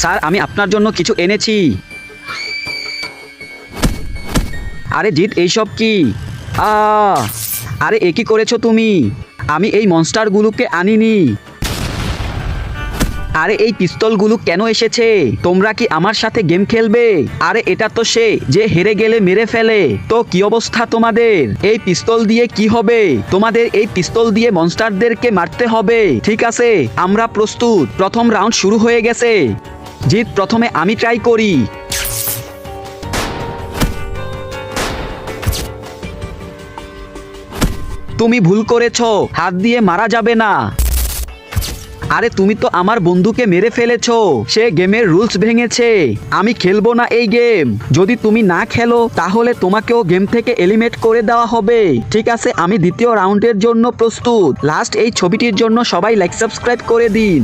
Sir আমি আপনার জন্য কিছু এনেছি। আরে জিৎ এইসব কি? আ আরে এ কি করেছো তুমি? আমি এই মনস্টারগুলোকে আনিনি। আরে এই পিস্তলগুলো কেন এসেছে? তোমরা কি আমার সাথে গেম খেলবে? আরে এটা তো সে যে হেরে গেলে মেরে ফেলে। তো কি অবস্থা তোমাদের? এই পিস্তল দিয়ে কি হবে? তোমাদের এই পিস্তল দিয়ে মনস্টারদেরকে মারতে হবে। ঠিক আছে, আমরা প্রস্তুত। প্রথম রাউন্ড শুরু হয়ে গেছে। জিৎ প্রথমে আমি ট্রাই করি। তুমি ভুল করেছো, হাত দিয়ে মারা যাবে না। আরে তুমি তো আমার বন্ধুকে মেরে ফেলেছো, সে গেমের রুলস ভেঙেছে। আমি খেলবো না এই গেম। যদি তুমি না খেলো তাহলে তোমাকেও গেম থেকে এলিমিনেট করে দেওয়া হবে। ঠিক আছে, আমি দ্বিতীয় রাউন্ডের জন্য প্রস্তুত। লাস্ট এই ছবিটির জন্য সবাই লাইক সাবস্ক্রাইব করে দিন।